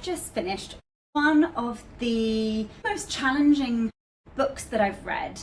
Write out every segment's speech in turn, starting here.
have just finished one of the most challenging books that I've read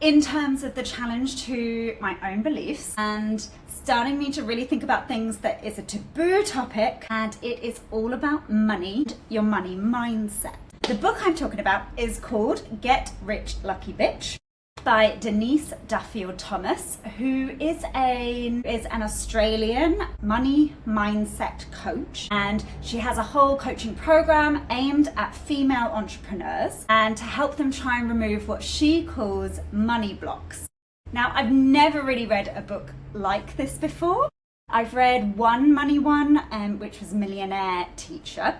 in terms of the challenge to my own beliefs and starting me to really think about things that is a taboo topic, and it is all about money, your money mindset. The book I'm talking about is called Get Rich Lucky Bitch by Denise Duffield-Thomas, who is an Australian money mindset coach, and she has a whole coaching program aimed at female entrepreneurs and to help them try and remove what she calls money blocks. Now, I've never really read a book like this before. I've read one money one, which was Millionaire Teacher,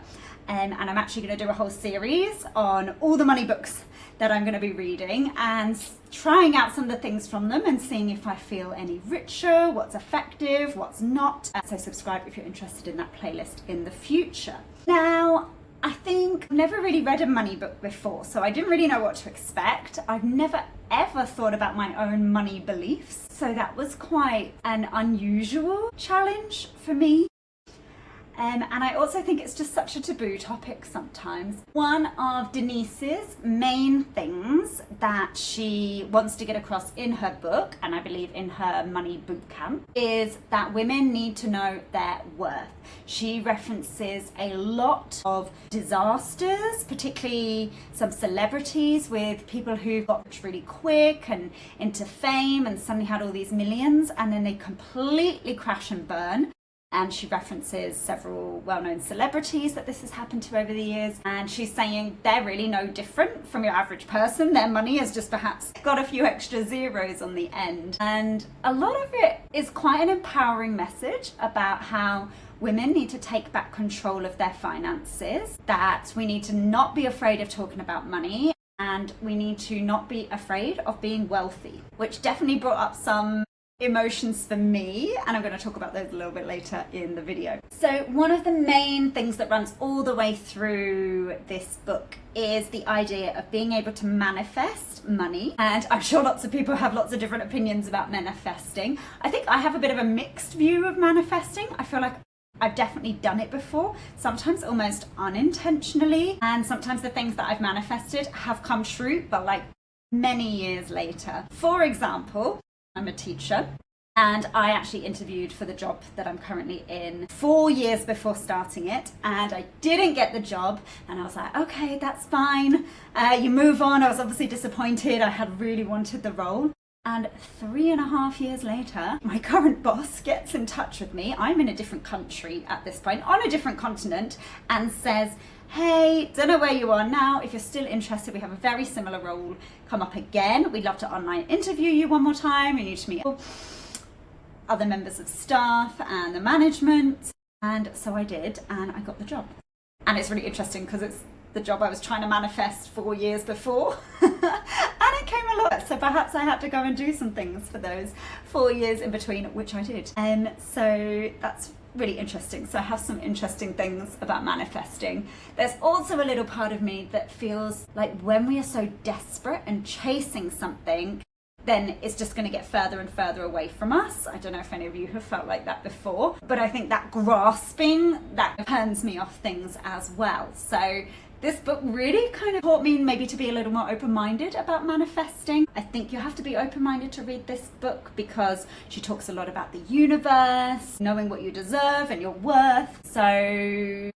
and I'm actually going to do a whole series on all the money books that I'm going to be reading and trying out some of the things from them and seeing if I feel any richer, what's effective, what's not. So subscribe if you're interested in that playlist in the future. Now, I think I've never really read a money book before, so I didn't really know what to expect. I've never ever thought about my own money beliefs, so that was quite an unusual challenge for me. And I also think it's just such a taboo topic sometimes. One of Denise's main things that she wants to get across in her book, and I believe in her money bootcamp, is that women need to know their worth. She references a lot of disasters, particularly some celebrities with people who got rich really quick and into fame and suddenly had all these millions, and then they completely crash and burn. And she references several well-known celebrities that this has happened to over the years. And she's saying they're really no different from your average person. Their money has just perhaps got a few extra zeros on the end. And a lot of it is quite an empowering message about how women need to take back control of their finances, that we need to not be afraid of talking about money, and we need to not be afraid of being wealthy, which definitely brought up some emotions for me, and I'm going to talk about those a little bit later in the video. So one of the main things that runs all the way through this book is the idea of being able to manifest money, and I'm sure lots of people have lots of different opinions about manifesting. I think I have a bit of a mixed view of manifesting. I feel like I've definitely done it before, sometimes almost unintentionally, and sometimes the things that I've manifested have come true, but like many years later. For example, I'm a teacher, and I actually interviewed for the job that I'm currently in 4 years before starting it, and I didn't get the job, and I was like, okay, that's fine. You move on. I was obviously disappointed. I had really wanted the role. And 3.5 years later, my current boss gets in touch with me. I'm in a different country at this point, on a different continent, and says, hey, don't know where you are now. If you're still interested, we have a very similar role come up again. We'd love to online interview you one more time. You need to meet other members of staff and the management. And so I did, and I got the job. And it's really interesting because it's the job I was trying to manifest 4 years before. And it came along. So perhaps I had to go and do some things for those 4 years in between, which I did. So that's really interesting. So I have some interesting things about manifesting. There's also a little part of me that feels like when we are so desperate and chasing something, then it's just going to get further and further away from us. I don't know if any of you have felt like that before, but I think that grasping, that turns me off things as well. So this book really kind of taught me maybe to be a little more open-minded about manifesting. I think you have to be open-minded to read this book because she talks a lot about the universe, knowing what you deserve and your worth. So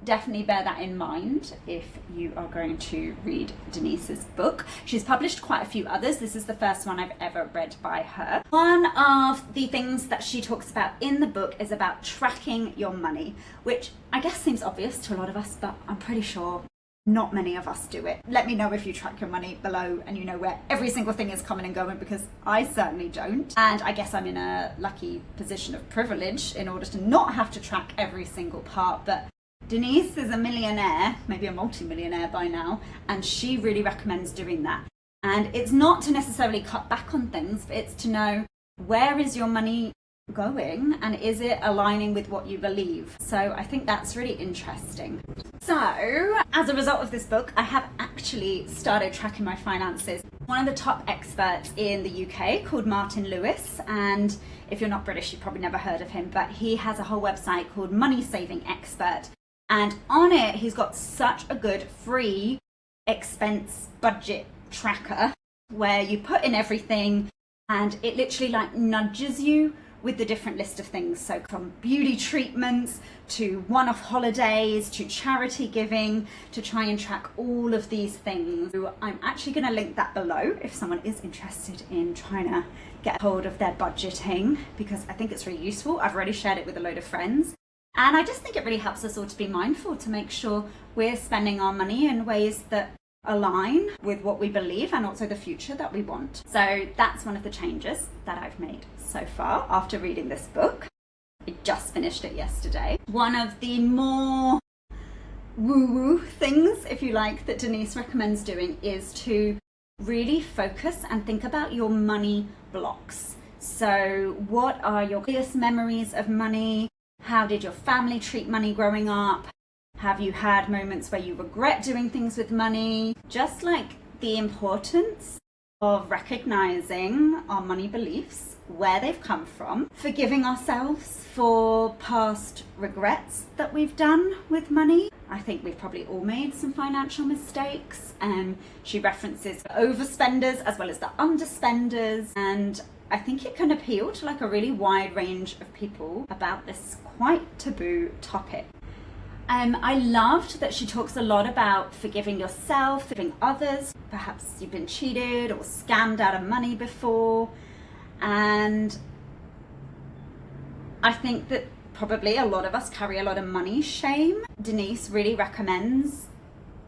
definitely bear that in mind if you are going to read Denise's book. She's published quite a few others. This is the first one I've ever read by her. One of the things that she talks about in the book is about tracking your money, which I guess seems obvious to a lot of us, but I'm pretty sure not many of us do it. Let me know if you track your money below and you know where every single thing is coming and going, because I certainly don't. And I guess I'm in a lucky position of privilege in order to not have to track every single part. But Denise is a millionaire, maybe a multi-millionaire by now, and she really recommends doing that. And it's not to necessarily cut back on things, but it's to know where is your money going and is it aligning with what you believe. So I think that's really interesting. So as a result of this book, I have actually started tracking my finances. One of the top experts in the UK called Martin Lewis, and if you're not British, you've probably never heard of him, but he has a whole website called Money Saving Expert. And on it, he's got such a good free expense budget tracker where you put in everything and it literally like nudges you with the different list of things. So from beauty treatments to one-off holidays to charity giving, to try and track all of these things. So I'm actually going to link that below if someone is interested in trying to get hold of their budgeting, because I think it's really useful. I've already shared it with a load of friends. And I just think it really helps us all to be mindful, to make sure we're spending our money in ways that align with what we believe and also the future that we want. So that's one of the changes that I've made so far after reading this book. I just finished it yesterday. One of the more woo-woo things, if you like, that Denise recommends doing is to really focus and think about your money blocks. So what are your biggest memories of money? How did your family treat money growing up? Have you had moments where you regret doing things with money? Just like the importance of recognizing our money beliefs, where they've come from, forgiving ourselves for past regrets that we've done with money. I think we've probably all made some financial mistakes. She references overspenders as well as the underspenders, and I think it can appeal to like a really wide range of people about this quite taboo topic. I loved that she talks a lot about forgiving yourself, forgiving others. Perhaps you've been cheated or scammed out of money before. And I think that probably a lot of us carry a lot of money shame. Denise really recommends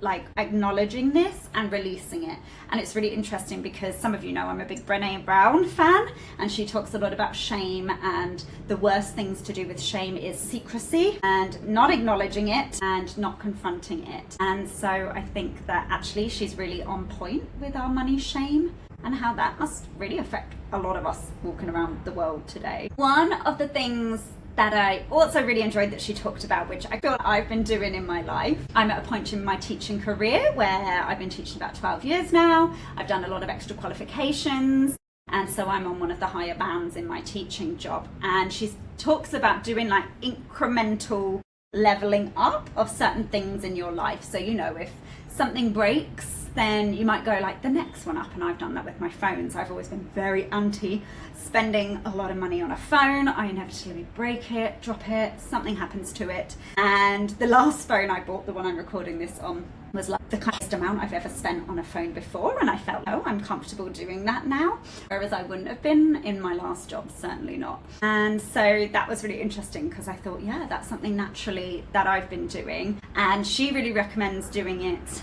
like acknowledging this and releasing it. And it's really interesting because some of you know I'm a big Brené Brown fan, and she talks a lot about shame, and the worst things to do with shame is secrecy and not acknowledging it and not confronting it. And so I think that actually she's really on point with our money shame and how that must really affect a lot of us walking around the world today. One of the things that I also really enjoyed that she talked about, which I feel I've been doing in my life. I'm at a point in my teaching career where I've been teaching about 12 years now. I've done a lot of extra qualifications, and so I'm on one of the higher bands in my teaching job. And she talks about doing like incremental leveling up of certain things in your life. So, you know, if something breaks, then you might go like the next one up, and I've done that with my phones. I've always been very anti spending a lot of money on a phone. I inevitably break it, drop it, something happens to it. And the last phone I bought, the one I'm recording this on, was like the highest amount I've ever spent on a phone before, and I felt, oh, I'm comfortable doing that now, whereas I wouldn't have been in my last job, certainly not. And so that was really interesting because I thought, yeah, that's something naturally that I've been doing. And she really recommends doing it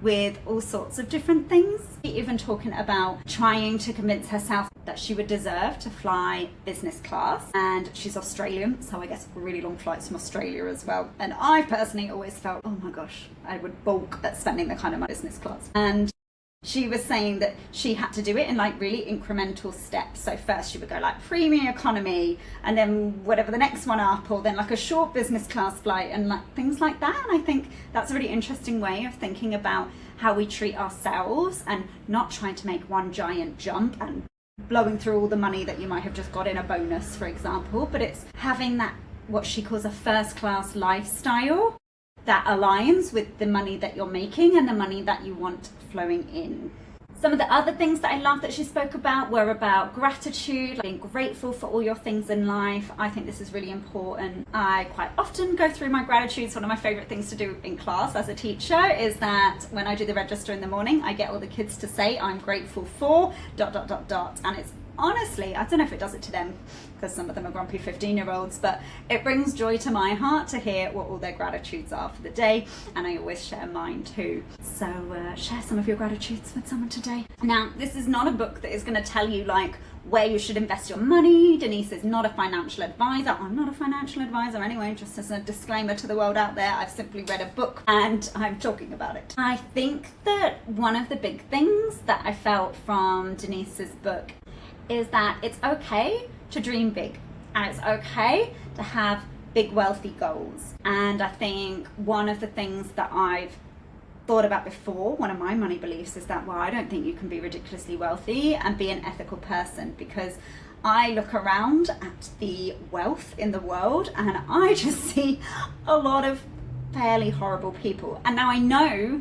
with all sorts of different things, even talking about trying to convince herself that she would deserve to fly business class. And she's Australian, so I guess really long flights from Australia as well. And I personally always felt, oh my gosh, I would balk at spending the kind of money business class. And she was saying that she had to do it in like really incremental steps. So first she would go like premium economy, and then whatever the next one up, or then like a short business class flight and like things like that. And I think that's a really interesting way of thinking about how we treat ourselves, and not trying to make one giant jump and blowing through all the money that you might have just got in a bonus, for example, but it's having that, what she calls a first class lifestyle that aligns with the money that you're making and the money that you want flowing in. Some of the other things that I love that she spoke about were about gratitude, like being grateful for all your things in life. I think this is really important. I quite often go through my gratitudes. One of my favorite things to do in class as a teacher is that when I do the register in the morning, I get all the kids to say, I'm grateful for ... And it's honestly, I don't know if it does it to them because some of them are grumpy 15-year-olds, but it brings joy to my heart to hear what all their gratitudes are for the day, and I always share mine too. So share some of your gratitudes with someone today. Now, this is not a book that is going to tell you like where you should invest your money. Denise is not a financial advisor. I'm not a financial advisor anyway, just as a disclaimer to the world out there. I've simply read a book and I'm talking about it. I think that one of the big things that I felt from Denise's book is that it's okay to dream big, and it's okay to have big wealthy goals. And I think one of the things that I've thought about before, one of my money beliefs, is that, well, I don't think you can be ridiculously wealthy and be an ethical person, because I look around at the wealth in the world and I just see a lot of fairly horrible people. And now I know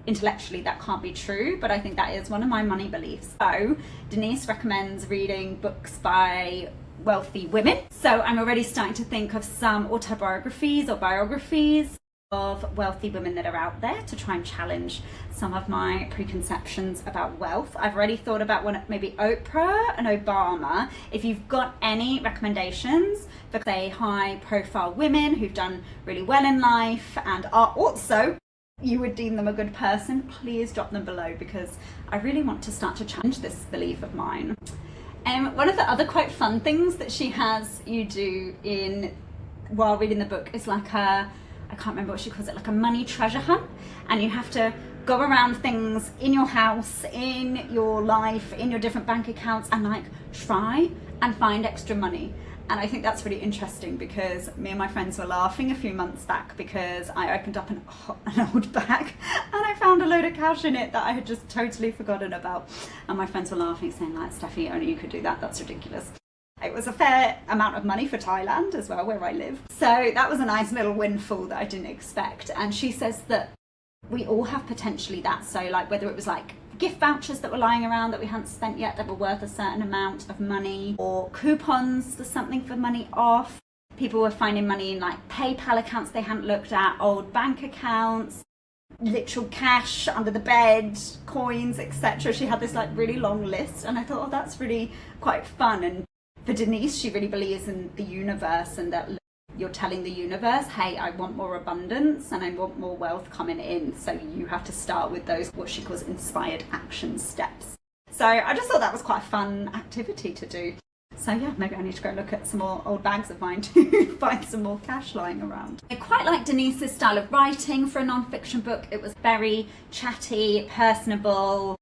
intellectually that can't be true, but I think that is one of my money beliefs. So Denise recommends reading books by wealthy women. So I'm already starting to think of some autobiographies or biographies of wealthy women that are out there to try and challenge some of my preconceptions about wealth. I've already thought about one, maybe Oprah and Obama. If you've got any recommendations for, say, high profile women who've done really well in life and are also, you would deem them a good person, please drop them below, because I really want to start to challenge this belief of mine. One of the other quite fun things that she has you do while reading the book is like I can't remember what she calls it, like a money treasure hunt. And you have to go around things in your house, in your life, in your different bank accounts, and like try and find extra money. And I think that's really interesting, because me and my friends were laughing a few months back because I opened up an old bag and I found a load of cash in it that I had just totally forgotten about. And my friends were laughing, saying like, Steffi, only you could do that, that's ridiculous. It was a fair amount of money for Thailand as well, where I live. So that was a nice little windfall that I didn't expect. And she says that we all have potentially that. So like whether it was like gift vouchers that were lying around that we hadn't spent yet that were worth a certain amount of money, or coupons for something for money off. People were finding money in like PayPal accounts they hadn't looked at, old bank accounts, literal cash under the bed, coins, etc. She had this like really long list, and I thought, oh, that's really quite fun. And for Denise, she really believes in the universe, and that you're telling the universe, hey, I want more abundance and I want more wealth coming in. So you have to start with those, what she calls inspired action steps. So I just thought that was quite a fun activity to do. So yeah, maybe I need to go look at some more old bags of mine to find some more cash lying around. I quite like Denise's style of writing for a non-fiction book. It was very chatty, personable.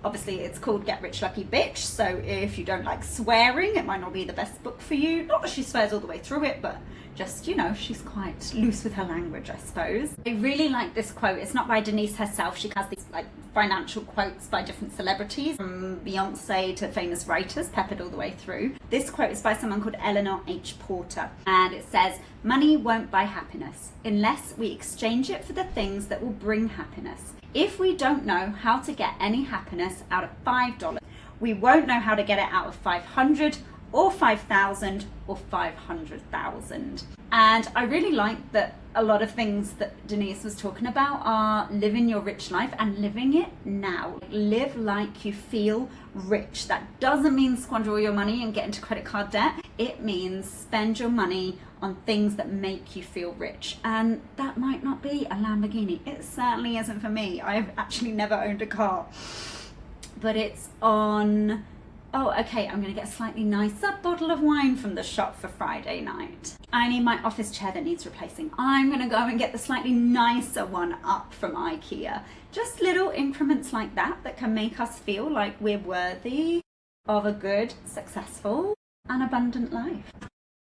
Obviously it's called Get Rich Lucky Bitch, so if you don't like swearing, it might not be the best book for you. Not that she swears all the way through it, but just, you know, she's quite loose with her language, I suppose. I really like this quote. It's not by Denise herself. She has these like financial quotes by different celebrities, from Beyonce to famous writers, peppered all the way through. This quote is by someone called Eleanor H. Porter, and it says, "Money won't buy happiness unless we exchange it for the things that will bring happiness. If we don't know how to get any happiness out of $5, we won't know how to get it out of 500 or 5,000 or 500,000. And I really like that a lot of things that Denise was talking about are living your rich life and living it now. Live like you feel rich. That doesn't mean squander all your money and get into credit card debt. It means spend your money on things that make you feel rich. And that might not be a Lamborghini. It certainly isn't for me. I've actually never owned a car. But it's on, oh, okay, I'm gonna get a slightly nicer bottle of wine from the shop for Friday night. I need my office chair that needs replacing. I'm gonna go and get the slightly nicer one up from IKEA. Just little increments like that that can make us feel like we're worthy of a good, successful, and abundant life.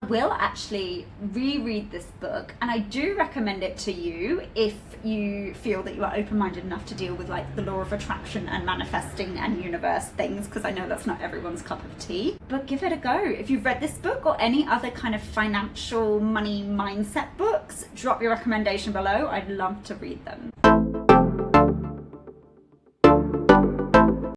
I will actually reread this book, and I do recommend it to you if you feel that you are open-minded enough to deal with like the law of attraction and manifesting and universe things, because I know that's not everyone's cup of tea. But give it a go. If you've read this book or any other kind of financial money mindset books, drop your recommendation below. I'd love to read them.